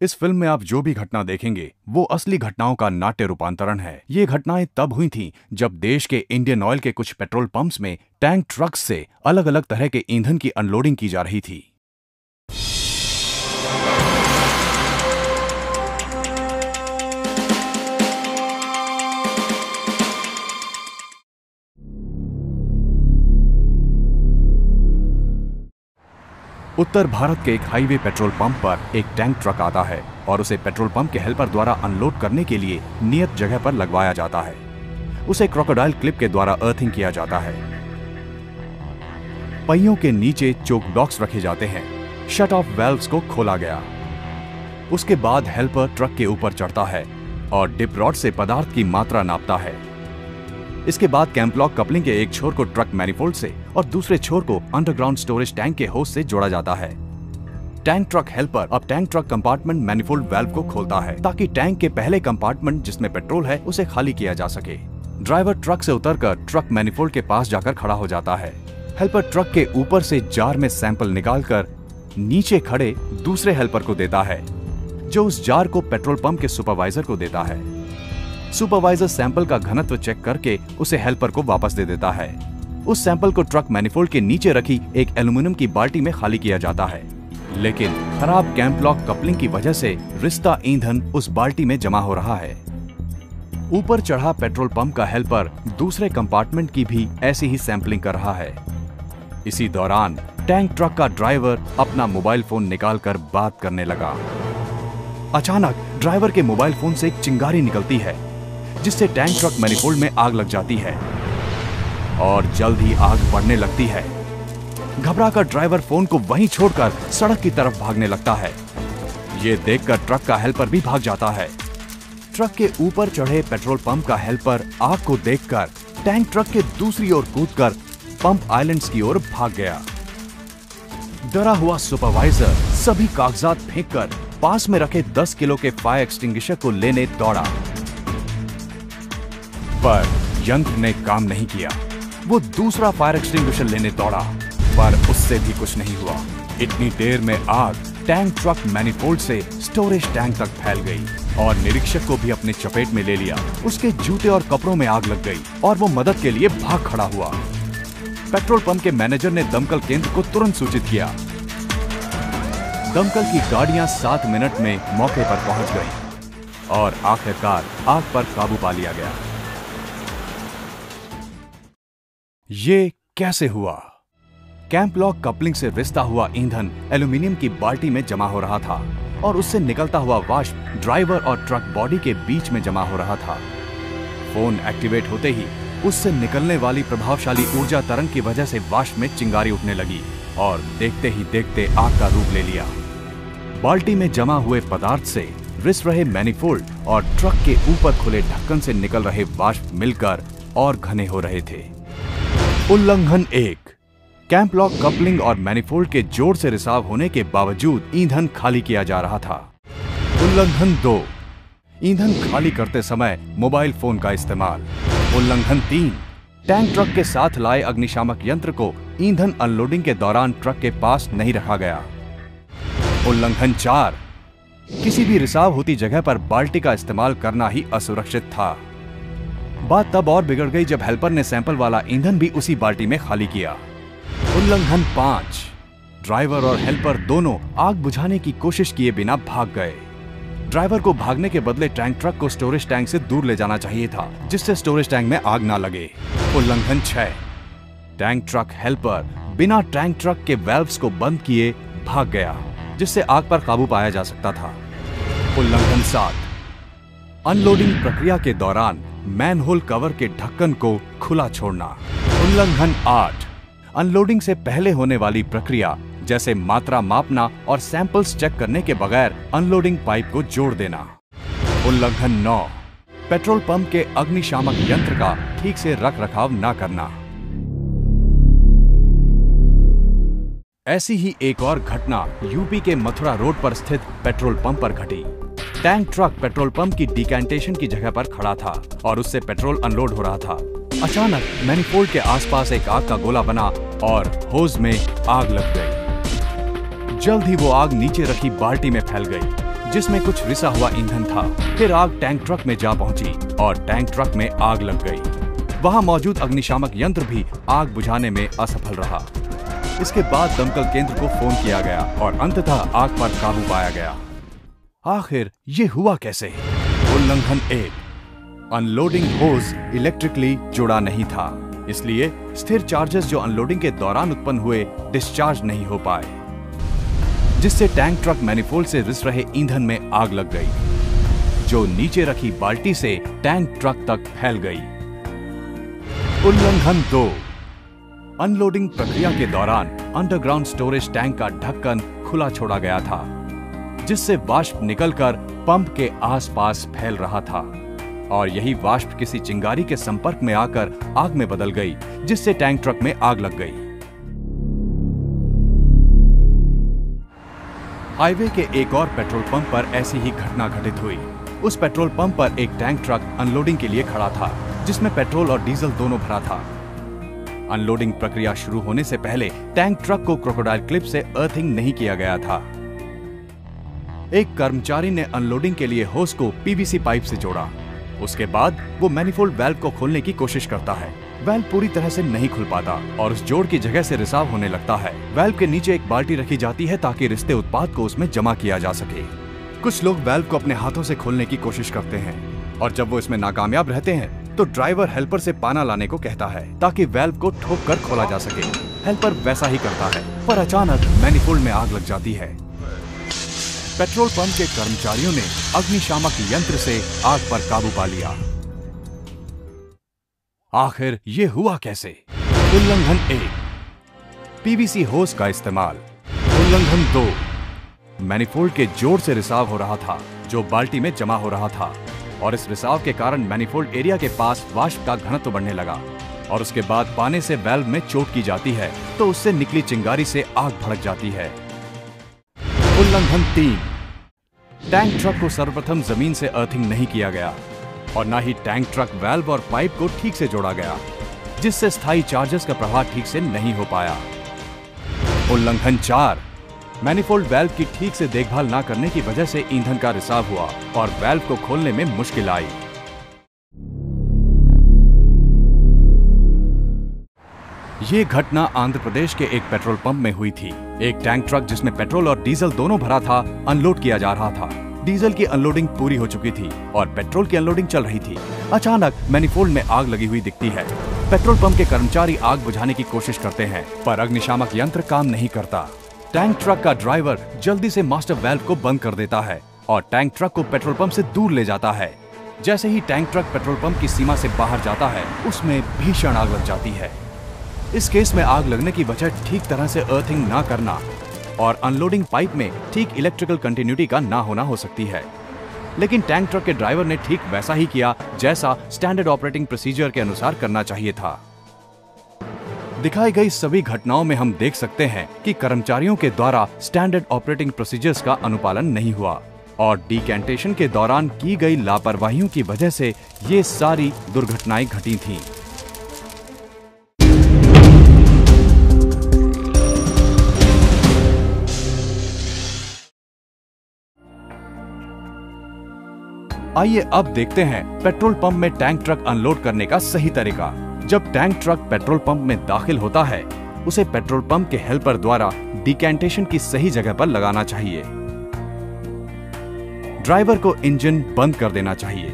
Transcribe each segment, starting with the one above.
इस फिल्म में आप जो भी घटना देखेंगे वो असली घटनाओं का नाट्य रूपांतरण है। ये घटनाएं तब हुई थीं जब देश के इंडियन ऑयल के कुछ पेट्रोल पंप्स में टैंक ट्रक्स से अलग अलग तरह के ईंधन की अनलोडिंग की जा रही थी। उत्तर भारत के एक हाईवे पेट्रोल पंप पर एक टैंक ट्रक आता है और उसे पेट्रोल पंप के हेल्पर द्वारा अनलोड करने के लिए नियत जगह पर लगवाया जाता है। उसे क्रोकोडाइल क्लिप के द्वारा अर्थिंग किया जाता है। पहियों के नीचे चोक ब्लॉक्स रखे जाते हैं। शट ऑफ वाल्व्स को खोला गया। उसके बाद हेल्पर ट्रक के ऊपर चढ़ता है और डिप रॉड से पदार्थ की मात्रा नापता है। इसके बाद कैंपलॉक कपलिंग के एक छोर को ट्रक मैनिफोल्ड से और दूसरे छोर को अंडरग्राउंड स्टोरेज टैंक के होस से जोड़ा जाता है। टैंक ट्रक हेल्पर अब tank truck compartment manifold valve को खोलता है ताकि टैंक के पहले कंपार्टमेंट जिसमें पेट्रोल है उसे खाली किया जा सके। ड्राइवर ट्रक से उतरकर ट्रक मैनिफोल्ड के पास जाकर खड़ा हो जाता है। हेल्पर ट्रक के ऊपर से जार में सैंपल निकालकर नीचे खड़े दूसरे हेल्पर को देता है, जो उस जार को पेट्रोल पंप के सुपरवाइजर को देता है। सुपरवाइजर सैंपल का घनत्व चेक करके उसे हेल्पर को वापस दे देता है। उस सैंपल को ट्रक मैनिफोल्ड के नीचे रखी एक एल्यूमिनियम की बाल्टी में खाली किया जाता है, लेकिन खराब कैंपलॉक कपलिंग की वजह से रिश्ता ईंधन उस बाल्टी में जमा हो रहा है। ऊपर चढ़ा पेट्रोल पंप का हेल्पर दूसरे कंपार्टमेंट की भी ऐसी ही सैंपलिंग कर रहा है। इसी दौरान टैंक ट्रक का ड्राइवर अपना मोबाइल फोन निकालकर बात करने लगा। अचानक ड्राइवर के मोबाइल फोन से एक चिंगारी निकलती है, जिससे टैंक ट्रक मैनिफोल्ड में आग लग जाती है और जल्द ही आग बढ़ने लगती है। घबराकर ड्राइवर फोन को वहीं छोड़कर सड़क की तरफ भागने लगता है। ये देखकर ट्रक का हेल्पर भी भाग जाता है। ट्रक के ऊपर चढ़े पेट्रोल पंप का हेल्पर आग को देखकर टैंक ट्रक के दूसरी ओर कूदकर पंप आइलैंड्स की ओर भाग गया। डरा हुआ सुपरवाइजर सभी कागजात फेंककर पास में रखे 10 किलो के फायर एक्सटिंग्विशर को लेने दौड़ा, पर यंत्र ने काम नहीं किया। वो दूसरा फायर एक्सटिंग्विशर लेने दौड़ा, पर उससे भी कुछ नहीं हुआ। इतनी देर में आग टैंक ट्रक मैनिफोल्ड से स्टोरेज टैंक तक फैल गई और निरीक्षक को भी अपने चपेट में ले लिया। उसके जूते और कपड़ों में आग लग गई और वो मदद के लिए भाग खड़ा हुआ। पेट्रोल पंप के मैनेजर ने दमकल केंद्र को तुरंत सूचित किया। दमकल की गाड़ियां 7 मिनट में मौके पर पहुंच गई और आखिरकार आग पर काबू पा लिया गया। ये कैसे हुआ? कैंपलॉक कपलिंग से रिश्ता हुआ ईंधन एल्यूमिनियम की बाल्टी में जमा हो रहा था और उससे निकलता हुआ वाष्प ड्राइवर और ट्रक बॉडी के बीच में जमा हो रहा था। फोन एक्टिवेट होते ही उससे निकलने वाली प्रभावशाली ऊर्जा तरंग की वजह से वाष्प में चिंगारी उठने लगी और देखते ही देखते आग का रूप ले लिया। बाल्टी में जमा हुए पदार्थ से रिस रहे मैनिफोल्ड और ट्रक के ऊपर खुले ढक्कन से निकल रहे वाष्प मिलकर और घने हो रहे थे। उल्लंघन 1, कैंपलॉक कपलिंग और मैनिफोल्ड के जोर से रिसाव होने के बावजूद ईंधन खाली किया जा रहा था। उल्लंघन 2, ईंधन खाली करते समय मोबाइल फोन का इस्तेमाल। उल्लंघन 3, टैंक ट्रक के साथ लाए अग्निशामक यंत्र को ईंधन अनलोडिंग के दौरान ट्रक के पास नहीं रखा गया। उल्लंघन 4, किसी भी रिसाव होती जगह पर बाल्टी का इस्तेमाल करना ही असुरक्षित था। बात तब और बिगड़ गई जब हेल्पर ने सैंपल वाला ईंधन भी उसी बाल्टी में खाली किया। उल्लंघन 5, ड्राइवर और हेल्पर दोनों आग बुझाने की कोशिश किए बिना भाग गए। ड्राइवर को भागने के बदले टैंक ट्रक को स्टोरेज टैंक से दूर ले जाना चाहिए था, जिससे स्टोरेज टैंक में आग ना लगे। उल्लंघन 6, टैंक ट्रक हेल्पर बिना टैंक ट्रक के वाल्व्स को बंद किए भाग गया, जिससे आग पर काबू पाया जा सकता था। उल्लंघन 7, अनलोडिंग प्रक्रिया के दौरान मैनहोल कवर के ढक्कन को खुला छोड़ना। उल्लंघन 8, अनलोडिंग से पहले होने वाली प्रक्रिया जैसे मात्रा मापना और सैंपल्स चेक करने के बगैर अनलोडिंग पाइप को जोड़ देना। उल्लंघन 9, पेट्रोल पंप के अग्निशामक यंत्र का ठीक से रख रखाव न करना। ऐसी ही एक और घटना यूपी के मथुरा रोड पर स्थित पेट्रोल पंप पर घटी। टैंक ट्रक पेट्रोल पंप की डिकैंटेशन की जगह पर खड़ा था और उससे पेट्रोल अनलोड हो रहा था। अचानक मैनिफोल्ड के आसपास एक आग का गोला बना और होज में आग लग गई। जल्द ही वो आग नीचे रखी बाल्टी में फैल गई, जिसमें कुछ रिसा हुआ ईंधन था। फिर आग टैंक ट्रक में जा पहुंची और टैंक ट्रक में आग लग गई। वहां मौजूद अग्निशामक यंत्र भी आग बुझाने में असफल रहा। इसके बाद दमकल केंद्र को फोन किया गया और अंततः आग पर काबू पाया गया। आखिर ये हुआ कैसे? उल्लंघन 1, अनलोडिंग होज इलेक्ट्रिकली जुड़ा नहीं था, इसलिए स्थिर चार्जेस जो अनलोडिंग के दौरान उत्पन्न हुए डिस्चार्ज नहीं हो पाए, जिससे टैंक ट्रक मैनिफोल्ड से रिस रहे ईंधन में आग लग गई, जो नीचे रखी बाल्टी से टैंक ट्रक तक फैल गई। उल्लंघन 2, अनलोडिंग प्रक्रिया के दौरान अंडरग्राउंड स्टोरेज टैंक का ढक्कन खुला छोड़ा गया था, जिससे वाष्प निकलकर पंप के आसपास फैल रहा था और यही वाष्प किसी चिंगारी के संपर्क में आकर आग में बदल गई, जिससे टैंक ट्रक में आग लग गई। हाईवे के एक और पेट्रोल पंप पर ऐसी ही घटना घटित हुई। उस पेट्रोल पंप पर एक टैंक ट्रक अनलोडिंग के लिए खड़ा था, जिसमें पेट्रोल और डीजल दोनों भरा था। अनलोडिंग प्रक्रिया शुरू होने से पहले टैंक ट्रक को क्रोकोडाइल क्लिप से अर्थिंग नहीं किया गया था। एक कर्मचारी ने अनलोडिंग के लिए होस को पीवीसी पाइप से जोड़ा। उसके बाद वो मैनिफोल्ड वाल्व को खोलने की कोशिश करता है। वाल्व पूरी तरह से नहीं खुल पाता और उस जोड़ की जगह से रिसाव होने लगता है। वाल्व के नीचे एक बाल्टी रखी जाती है ताकि रिश्ते उत्पाद को उसमें जमा किया जा सके। कुछ लोग वाल्व को अपने हाथों से खोलने की कोशिश करते हैं और जब वो इसमें नाकामयाब रहते हैं तो ड्राइवर हेल्पर से पाना लाने को कहता है ताकि वाल्व को ठोक कर खोला जा सके। हेल्पर वैसा ही करता है, पर अचानक मैनिफोल्ड में आग लग जाती है। पेट्रोल पंप के कर्मचारियों ने अग्निशामक यंत्र से आग पर काबू पा लिया। आखिर ये हुआ कैसे? उल्लंघन 1, पीवीसी होस का इस्तेमाल। उल्लंघन 2, मैनिफोल्ड के जोड़ से रिसाव हो रहा था जो बाल्टी में जमा हो रहा था और इस रिसाव के कारण मैनिफोल्ड एरिया के पास वाष्प का घनत्व बढ़ने लगा और उसके बाद पाने से वाल्व में चोट की जाती है तो उससे निकली चिंगारी से आग भड़क जाती है। उल्लंघन 3, टैंक ट्रक को सर्वप्रथम जमीन से अर्थिंग नहीं किया गया और न ही टैंक ट्रक वाल्व और पाइप को ठीक से जोड़ा गया, जिससे स्थायी चार्जेस का प्रवाह ठीक से नहीं हो पाया। उल्लंघन 4, मैनिफोल्ड वाल्व की ठीक से देखभाल न करने की वजह से ईंधन का रिसाव हुआ और वाल्व को खोलने में मुश्किल आई। ये घटना आंध्र प्रदेश के एक पेट्रोल पंप में हुई थी। एक टैंक ट्रक जिसमें पेट्रोल और डीजल दोनों भरा था अनलोड किया जा रहा था। डीजल की अनलोडिंग पूरी हो चुकी थी और पेट्रोल की अनलोडिंग चल रही थी। अचानक मैनिफोल्ड में आग लगी हुई दिखती है। पेट्रोल पंप के कर्मचारी आग बुझाने की कोशिश करते हैं पर अग्निशामक यंत्र काम नहीं करता। टैंक ट्रक का ड्राइवर जल्दी से मास्टर वाल्व को बंद कर देता है और टैंक ट्रक को पेट्रोल पंप से दूर ले जाता है। जैसे ही टैंक ट्रक पेट्रोल पंप की सीमा से बाहर जाता है उसमें भीषण आग लग जाती है। इस केस में आग लगने की वजह ठीक तरह से अर्थिंग ना करना और अनलोडिंग पाइप में ठीक इलेक्ट्रिकल कंटिन्यूटी का ना होना हो सकती है। लेकिन टैंक ट्रक के ड्राइवर ने ठीक वैसा ही किया जैसा स्टैंडर्ड ऑपरेटिंग प्रोसीजर के अनुसार करना चाहिए था। दिखाई गई सभी घटनाओं में हम देख सकते हैं कि कर्मचारियों के द्वारा स्टैंडर्ड ऑपरेटिंग प्रोसीजर्स का अनुपालन नहीं हुआ और डिकैंटेशन के दौरान की गई लापरवाहियों की वजह से ये सारी दुर्घटनाएं घटी थीं। आइए अब देखते हैं पेट्रोल पंप में टैंक ट्रक अनलोड करने का सही तरीका। जब टैंक ट्रक पेट्रोल पंप में दाखिल होता है उसे पेट्रोल पंप के हेल्पर द्वारा डिकैंटेशन की सही जगह पर लगाना चाहिए। ड्राइवर को इंजन बंद कर देना चाहिए,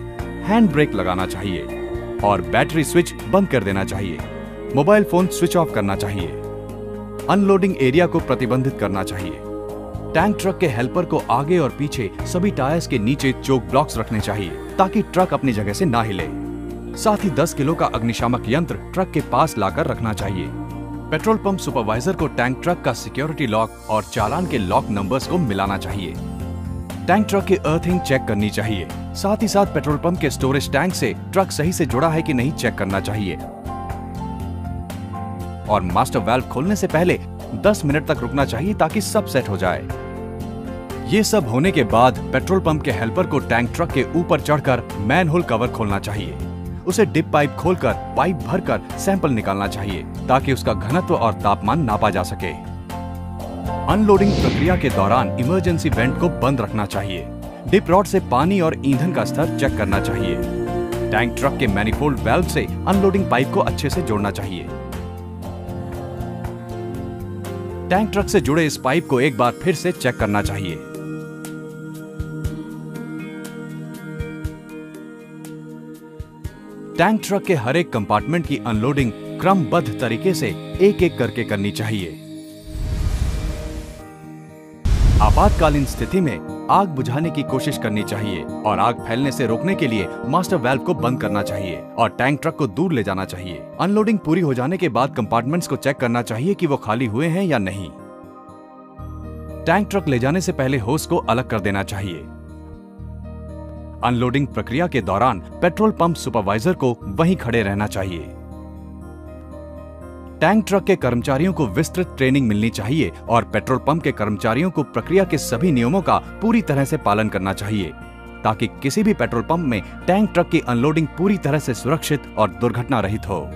हैंड ब्रेक लगाना चाहिए और बैटरी स्विच बंद कर देना चाहिए। मोबाइल फोन स्विच ऑफ करना चाहिए। अनलोडिंग एरिया को प्रतिबंधित करना चाहिए। टैंक ट्रक के हेल्पर को आगे और पीछे सभी टायर्स के नीचे चोक ब्लॉक्स रखने चाहिए ताकि ट्रक अपनी जगह से ना हिले। साथ ही 10 किलो का अग्निशामक यंत्र ट्रक के पास लाकर रखना चाहिए। पेट्रोल पंप सुपरवाइजर को टैंक ट्रक का सिक्योरिटी लॉक और चालान के लॉक नंबर्स को मिलाना चाहिए। टैंक ट्रक की अर्थिंग चेक करनी चाहिए। साथ ही साथ पेट्रोल पंप के स्टोरेज टैंक से ट्रक सही से जुड़ा है कि नहीं चेक करना चाहिए और मास्टर वाल्व खोलने से पहले 10 मिनट तक रुकना चाहिए ताकि सब सेट हो जाए। ये सब होने के बाद पेट्रोल पंप के हेल्पर को टैंक ट्रक के ऊपर चढ़कर मैनहोल कवर खोलना चाहिए। उसे डिप पाइप खोलकर पाइप भरकर सैंपल निकालना चाहिए ताकि उसका घनत्व और तापमान नापा जा सके। अनलोडिंग प्रक्रिया के दौरान इमरजेंसी वेंट को बंद रखना चाहिए डिप रॉड से पानी और ईंधन का स्तर चेक करना चाहिए। टैंक ट्रक के मैनिफोल्ड वाल्व से अनलोडिंग पाइप को अच्छे से जोड़ना चाहिए। टैंक ट्रक से जुड़े इस पाइप को एक बार फिर से चेक करना चाहिए। टैंक ट्रक के हर एक कंपार्टमेंट की अनलोडिंग क्रमबद्ध तरीके से एक-एक करके करनी चाहिए। आपातकालीन स्थिति में आग बुझाने की कोशिश करनी चाहिए और आग फैलने से रोकने के लिए मास्टर वाल्व को बंद करना चाहिए और टैंक ट्रक को दूर ले जाना चाहिए। अनलोडिंग पूरी हो जाने के बाद कंपार्टमेंट्स को चेक करना चाहिए कि वो खाली हुए हैं या नहीं। टैंक ट्रक ले जाने से पहले होस को अलग कर देना चाहिए। अनलोडिंग प्रक्रिया के दौरान पेट्रोल पंप सुपरवाइजर को वहीं खड़े रहना चाहिए। टैंक ट्रक के कर्मचारियों को विस्तृत ट्रेनिंग मिलनी चाहिए और पेट्रोल पंप के कर्मचारियों को प्रक्रिया के सभी नियमों का पूरी तरह से पालन करना चाहिए ताकि किसी भी पेट्रोल पंप में टैंक ट्रक की अनलोडिंग पूरी तरह से सुरक्षित और दुर्घटना रहित हो।